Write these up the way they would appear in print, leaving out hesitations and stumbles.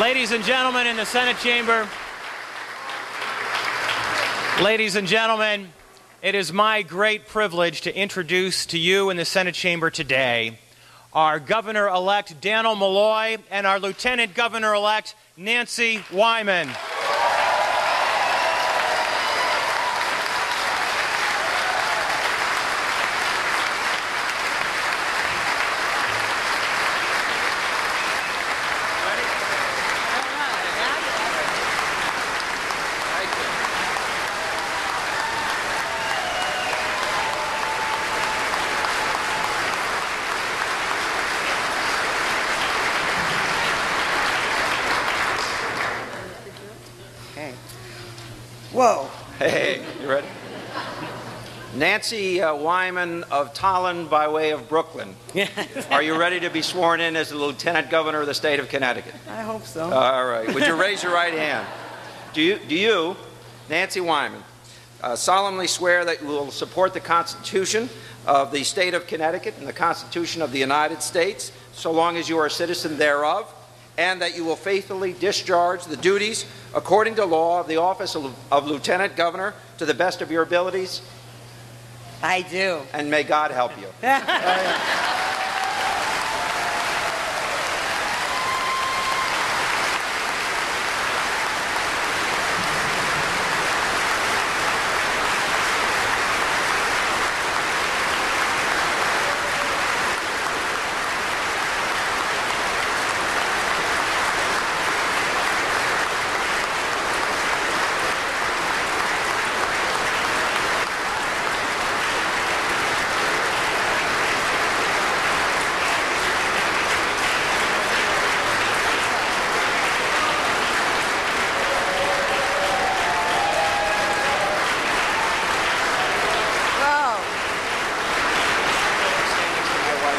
Ladies and gentlemen in the Senate chamber, ladies and gentlemen, it is my great privilege to introduce to you in the Senate chamber today our Governor-elect Daniel Malloy and our Lieutenant Governor-elect Nancy Wyman. Whoa. Hey, you ready? Nancy Wyman of Tolland by way of Brooklyn. Are you ready to be sworn in as the Lieutenant Governor of the state of Connecticut? I hope so. All right. Would you raise your right hand? Do you, Nancy Wyman, solemnly swear that you will support the Constitution of the state of Connecticut and the Constitution of the United States, so long as you are a citizen thereof, and that you will faithfully discharge the duties according to law of the office of Lieutenant Governor to the best of your abilities? I do. And may God help you.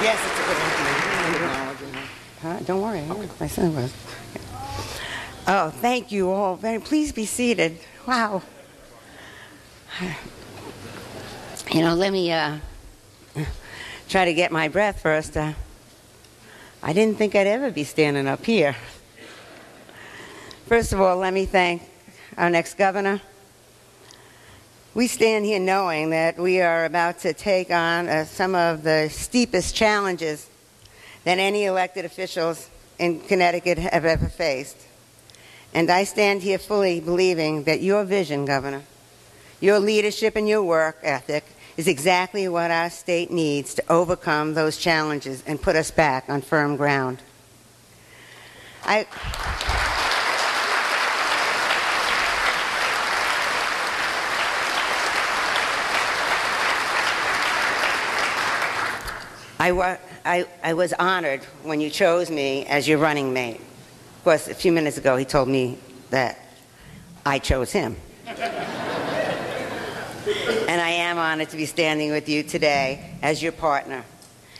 Yes, it's a good idea. Don't worry. Okay. My son was. Oh, thank you all. Please be seated. Wow. You know, let me try to get my breath first. I didn't think I'd ever be standing up here. First of all, let me thank our next governor. We stand here knowing that we are about to take on some of the steepest challenges that any elected officials in Connecticut have ever faced. And I stand here fully believing that your vision, Governor, your leadership and your work ethic is exactly what our state needs to overcome those challenges and put us back on firm ground. I was honored when you chose me as your running mate. Of course, a few minutes ago he told me that I chose him. And I am honored to be standing with you today as your partner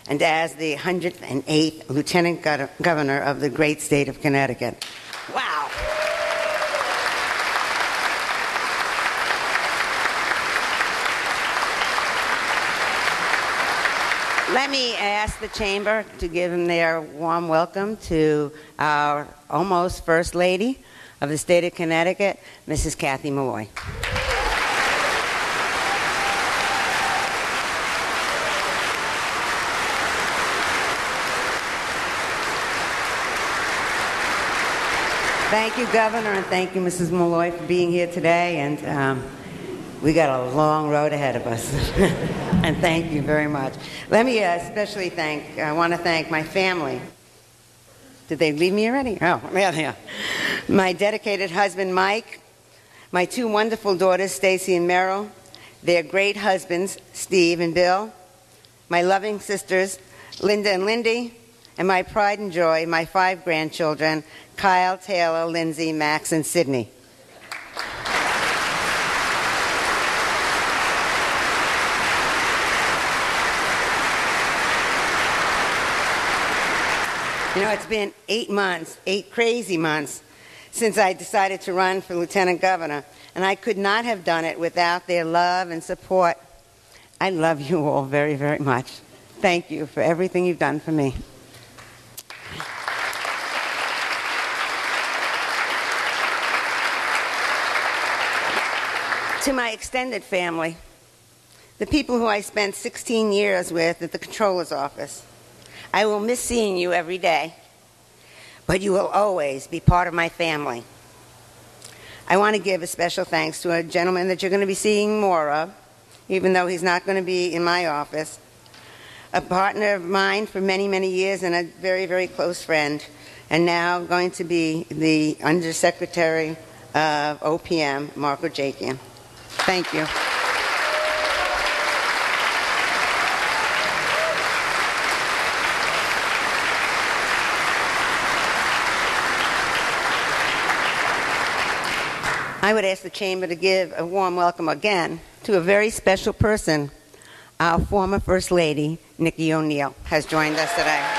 and as the 108th Lieutenant Governor of the great state of Connecticut. Wow. Let me ask the chamber to give them their warm welcome to our almost First Lady of the state of Connecticut, Mrs. Kathy Malloy. Thank you, Governor, and thank you, Mrs. Malloy, for being here today. And we got a long road ahead of us. And thank you very much. Let me especially I want to thank my family. Did they leave me already? Oh, yeah. My dedicated husband, Mike, my two wonderful daughters, Stacy and Merrill, their great husbands, Steve and Bill, my loving sisters, Linda and Lindy, and my pride and joy, my 5 grandchildren, Kyle, Taylor, Lindsay, Max, and Sydney. You know, it's been 8 months, 8 crazy months, since I decided to run for Lieutenant Governor, and I could not have done it without their love and support. I love you all very, very much. Thank you for everything you've done for me. To my extended family, the people who I spent 16 years with at the Comptroller's office, I will miss seeing you every day, but you will always be part of my family. I want to give a special thanks to a gentleman that you're going to be seeing more of, even though he's not going to be in my office, a partner of mine for many, many years and a very, very close friend, and now going to be the Undersecretary of OPM, Marco Jakian. Thank you. I would ask the Chamber to give a warm welcome again to a very special person. Our former First Lady, Nikki O'Neill, has joined us today.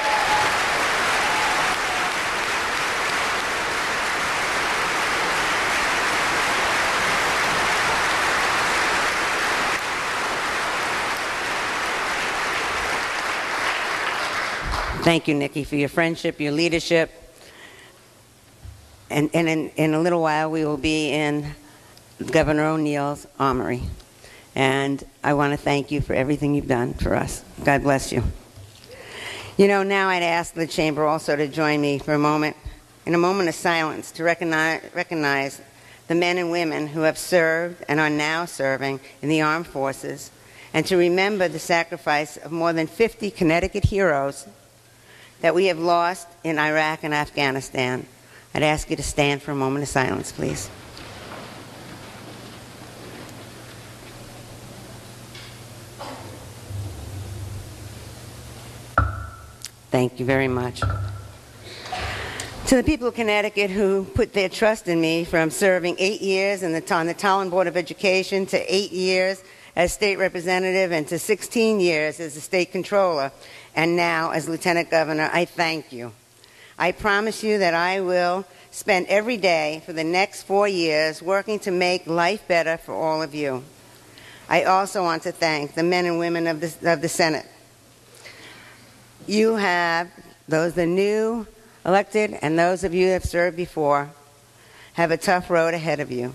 Thank you, Nikki, for your friendship, your leadership. And in a little while, we will be in Governor O'Neill's armory. And I want to thank you for everything you've done for us. God bless you. You know, now I'd ask the Chamber also to join me for a moment, in a moment of silence, to recognize the men and women who have served and are now serving in the armed forces, and to remember the sacrifice of more than 50 Connecticut heroes that we have lost in Iraq and Afghanistan. I'd ask you to stand for a moment of silence, please. Thank you very much. To the people of Connecticut who put their trust in me, from serving 8 years on the Tolland Board of Education to 8 years as state representative and to 16 years as the state controller, and now as lieutenant governor, I thank you. I promise you that I will spend every day for the next 4 years working to make life better for all of you. I also want to thank the men and women of the Senate. You have, those the new elected and those of you who have served before, have a tough road ahead of you.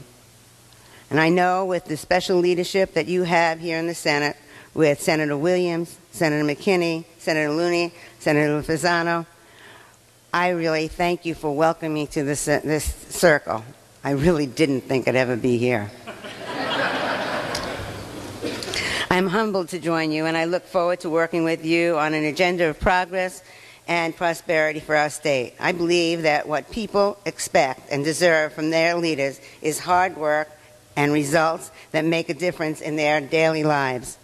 And I know with the special leadership that you have here in the Senate, with Senator Williams, Senator McKinney, Senator Looney, Senator Fasano, I really thank you for welcoming me to this circle. I really didn't think I'd ever be here. I'm humbled to join you, and I look forward to working with you on an agenda of progress and prosperity for our state. I believe that what people expect and deserve from their leaders is hard work and results that make a difference in their daily lives.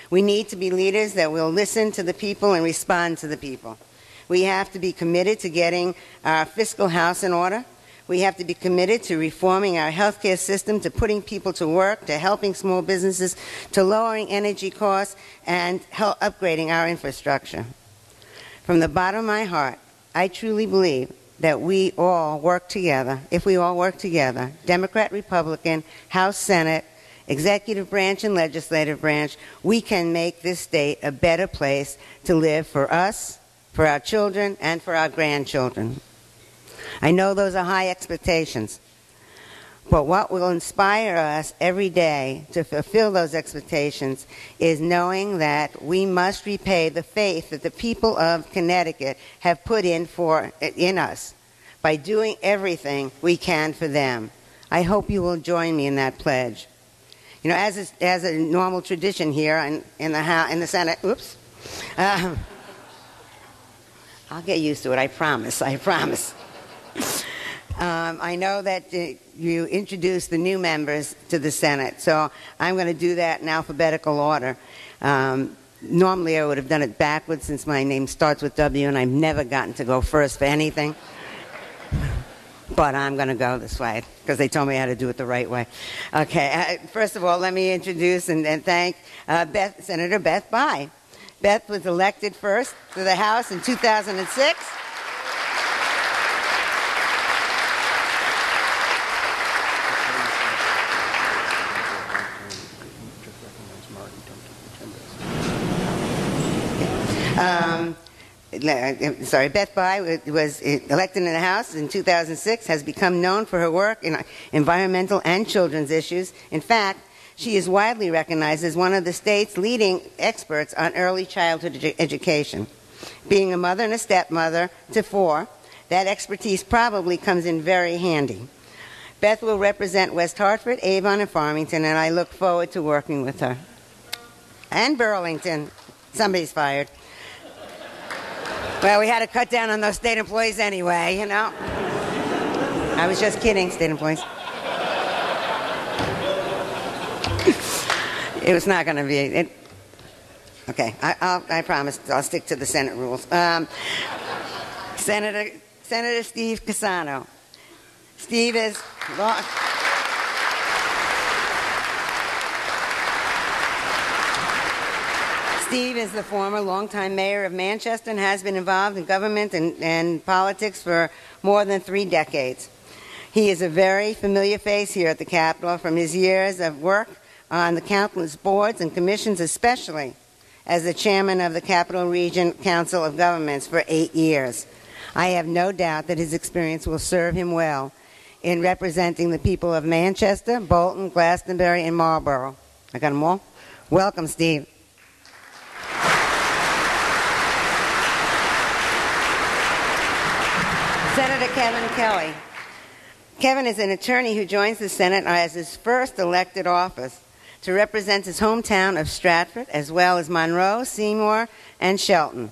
We need to be leaders that will listen to the people and respond to the people. We have to be committed to getting our fiscal house in order. We have to be committed to reforming our healthcare system, to putting people to work, to helping small businesses, to lowering energy costs, and upgrading our infrastructure. From the bottom of my heart, I truly believe that we all work together, if we all work together, Democrat, Republican, House, Senate, executive branch and legislative branch, we can make this state a better place to live for us, for our children, and for our grandchildren. I know those are high expectations, but what will inspire us every day to fulfill those expectations is knowing that we must repay the faith that the people of Connecticut have put in us by doing everything we can for them. I hope you will join me in that pledge. You know, as a normal tradition here in the Senate, I'll get used to it, I promise. I know that you introduced the new members to the Senate, so I'm going to do that in alphabetical order. Normally I would have done it backwards since my name starts with W and I've never gotten to go first for anything. But I'm going to go this way because they told me how to do it the right way. Okay, first of all, let me introduce and thank Senator Beth Bayh. Beth was elected first to the House in 2006. Beth Bayh was elected in the House in 2006, has become known for her work in environmental and children's issues. In fact, She is widely recognized as one of the state's leading experts on early childhood education. Being a mother and a stepmother to 4, that expertise probably comes in very handy. Beth will represent West Hartford, Avon, and Farmington, and I look forward to working with her. And Burlington. Somebody's fired. Well, we had to cut down on those state employees anyway, you know. I was just kidding, state employees. It was not going to be... Okay, I promise I'll stick to the Senate rules. Senator Steve Cassano. Steve is... Steve is the former longtime mayor of Manchester and has been involved in government and politics for more than 3 decades. He is a very familiar face here at the Capitol from his years of work on the countless boards and commissions, especially as the chairman of the Capital Region Council of Governments for 8 years. I have no doubt that his experience will serve him well in representing the people of Manchester, Bolton, Glastonbury, and Marlborough. I got them all? Welcome, Steve. Senator Kevin Kelly. Kevin is an attorney who joins the Senate as his first elected office to represent his hometown of Stratford, as well as Monroe, Seymour, and Shelton.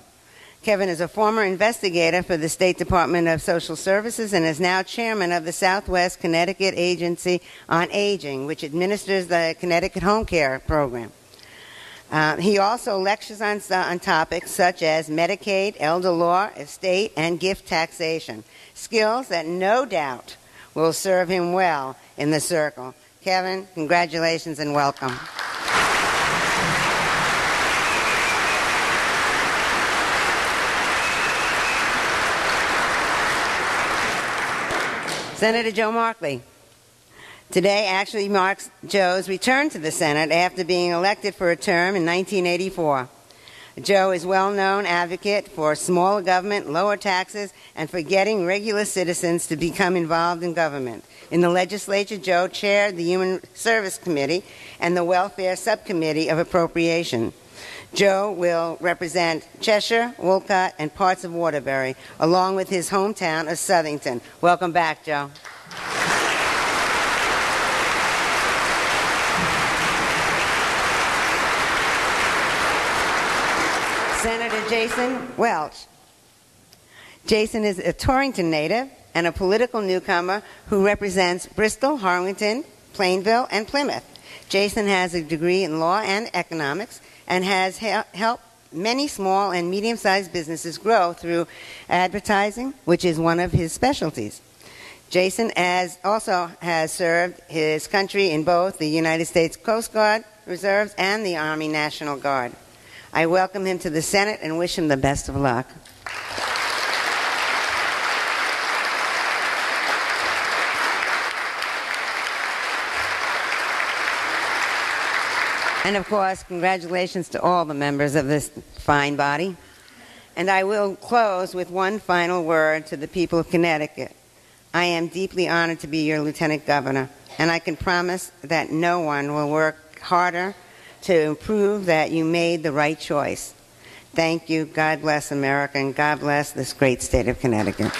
Kevin is a former investigator for the State Department of Social Services and is now chairman of the Southwest Connecticut Agency on Aging, which administers the Connecticut Home Care Program. He also lectures on topics such as Medicaid, elder law, estate, and gift taxation, skills that no doubt will serve him well in the circle. Kevin, congratulations and welcome. Senator Joe Markley. Today actually marks Joe's return to the Senate after being elected for a term in 1984. Joe is a well-known advocate for smaller government, lower taxes, and for getting regular citizens to become involved in government. In the legislature, Joe chaired the Human Service Committee and the Welfare Subcommittee of Appropriation. Joe will represent Cheshire, Wolcott, and parts of Waterbury, along with his hometown of Southington. Welcome back, Joe. Senator Jason Welch. Jason is a Torrington native and a political newcomer who represents Bristol, Harlingen, Plainville, and Plymouth. Jason has a degree in law and economics and has helped many small and medium-sized businesses grow through advertising, which is one of his specialties. Jason also has served his country in both the United States Coast Guard Reserves and the Army National Guard. I welcome him to the Senate and wish him the best of luck. And of course, congratulations to all the members of this fine body. And I will close with one final word to the people of Connecticut. I am deeply honored to be your Lieutenant Governor, and I can promise that no one will work harder to prove that you made the right choice. Thank you. God bless America, and God bless this great state of Connecticut.